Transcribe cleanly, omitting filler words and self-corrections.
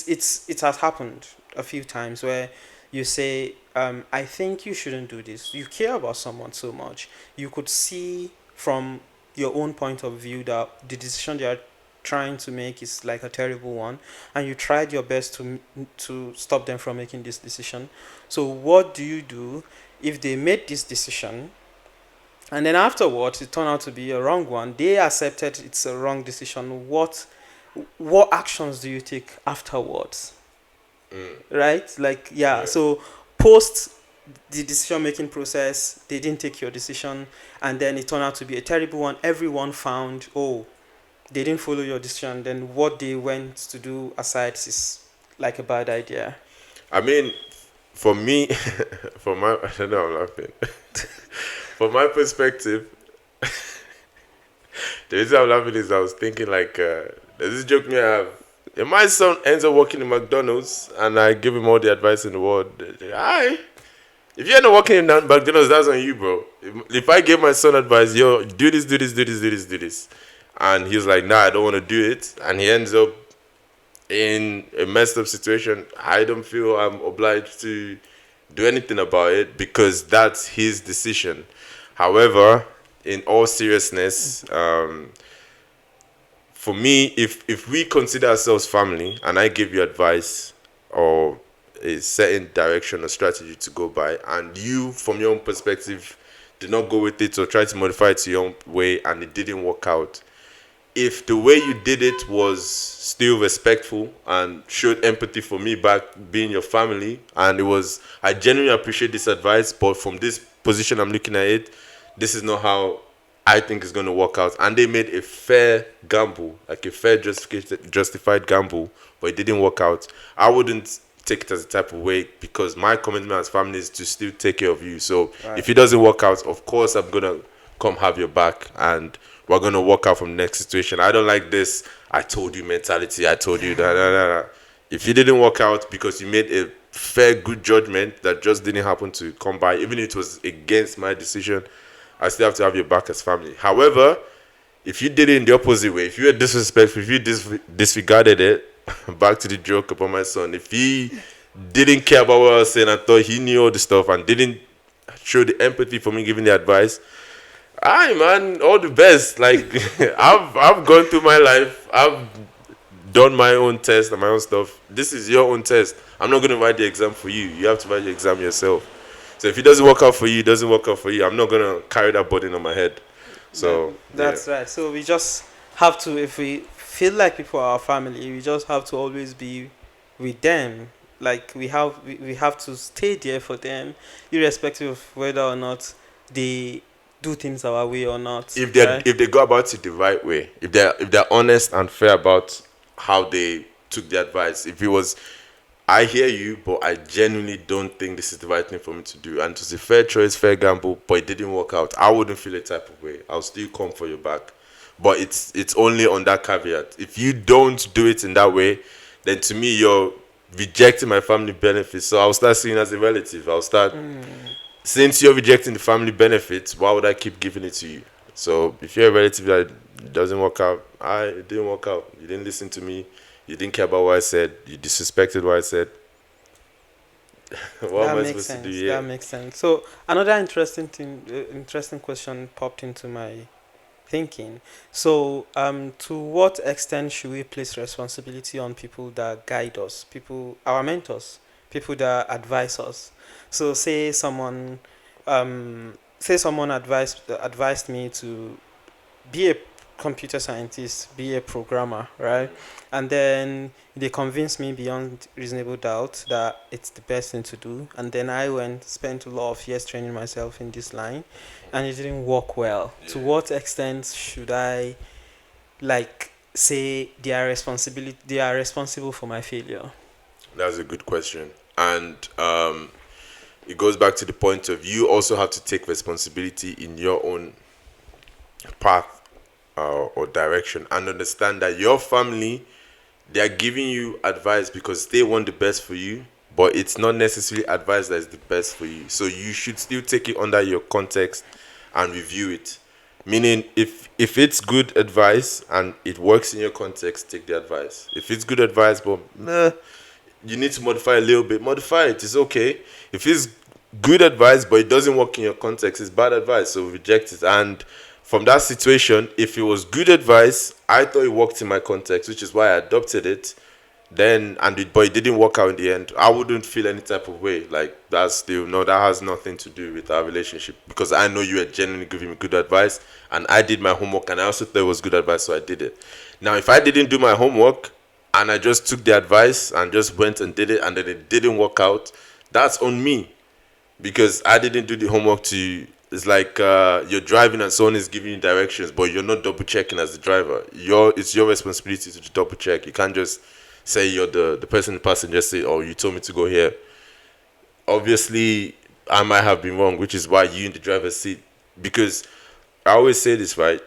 it has happened a few times where you say, I think you shouldn't do this. You care about someone so much. You could see from your own point of view that the decision they are trying to make is like a terrible one, and you tried your best to stop them from making this decision. So what do you do if they made this decision and then afterwards it turned out to be a wrong one? They accepted it's a wrong decision. What actions do you take afterwards? Mm, Right? Like, yeah. yeah. So post the decision making process, they didn't take your decision, and then it turned out to be a terrible one. Everyone found, oh, they didn't follow your decision. Then what they went to do aside is like a bad idea. I mean, for me, for my, I don't know, I'm laughing. From my perspective, the reason I'm laughing is I was thinking like, there's this joke me I have. If my son ends up working in McDonald's and I give him all the advice in the world, I if you end up working in McDonald's, that's on you, bro. If I give my son advice, yo, do this, do this, do this, do this, do this, and he's like, nah, I don't want to do it, and he ends up in a messed up situation, I don't feel I'm obliged to do anything about it because that's his decision. However, in all seriousness, for me, if we consider ourselves family and I give you advice or a certain direction or strategy to go by, and you, from your own perspective, did not go with it or try to modify it to your own way and it didn't work out, if the way you did it was still respectful and showed empathy for me back being your family, and it was, I genuinely appreciate this advice, but from this position I'm looking at it, this is not how I think it's going to work out, and they made a fair gamble, like a fair justified gamble, but it didn't work out, I wouldn't take it as a type of way because my commitment as family is to still take care of you. So Right. if it doesn't work out, of course I'm gonna come have your back and we're gonna work out from the next situation. I don't like this I told you mentality. I told you that. If it didn't work out because you made a fair good judgment that just didn't happen to come by, even if it was against my decision, I still have to have your back as family. However, if you did it in the opposite way, if you were disrespectful, if you disregarded it, back to the joke about my son, if he didn't care about what I was saying, I thought he knew all the stuff and didn't show the empathy for me giving the advice, aye man, all the best. Like I've gone through my life, I've done my own test and my own stuff. This is your own test. I'm not gonna write the exam for you. You have to write the exam yourself. So if it doesn't work out for you, it doesn't work out for you. I'm not gonna carry that burden on my head. That, So yeah. that's right. So we just have to, if we feel like people are our family, we just have to always be with them. Like we have to stay there for them, irrespective of whether or not they do things our way or not. Right? If they go about it the right way, if they're honest and fair about how they took the advice, if it was, I hear you, but I genuinely don't think this is the right thing for me to do, and it was a fair choice, fair gamble, but it didn't work out, I wouldn't feel a type of way. I'll still come for your back, but it's only on that caveat. If you don't do it in that way, then to me you're rejecting my family benefits. So I'll start seeing it as a relative. I'll start, since you're rejecting the family benefits, why would I keep giving it to you? So if you're a relative that it doesn't work out, it didn't work out. You didn't listen to me. You didn't care about what I said. You disrespected what I said. What That am I makes supposed to do? sense. Yeah. That makes sense. So another interesting thing, interesting question popped into my thinking. So, to what extent should we place responsibility on people that guide us, people, our mentors, people that advise us? So, say someone advised me to be a computer scientist, be a programmer, right? And then they convinced me beyond reasonable doubt that it's the best thing to do. And then I went, spent a lot of years training myself in this line, and it didn't work well. To what extent should I, like, say they are responsible for my failure? That's a good question. And it goes back to the point of you also have to take responsibility in your own path or direction and understand that your family, they are giving you advice because they want the best for you, but it's not necessarily advice that is the best for you. So you should still take it under your context and review it. Meaning, if it's good advice and it works in your context, take the advice. If it's good advice, but you need to modify a little bit, modify it. It's okay. If it's good advice, but it doesn't work in your context, it's bad advice, so reject it. And from that situation, if it was good advice, I thought it worked in my context, which is why I adopted it. Then but it didn't work out in the end. I wouldn't feel any type of way. Like that's still no, that has nothing to do with our relationship because I know you are genuinely giving me good advice, and I did my homework, and I also thought it was good advice, so I did it. Now, if I didn't do my homework and I just took the advice and just went and did it, and then it didn't work out, that's on me because I didn't do the homework to. It's like you're driving and someone is giving you directions, but you're not double checking as the driver. It's your responsibility to double check. You can't just say you're the person in the passenger seat, oh, you told me to go here. Obviously, I might have been wrong, which is why you in the driver's seat. Because I always say this, right?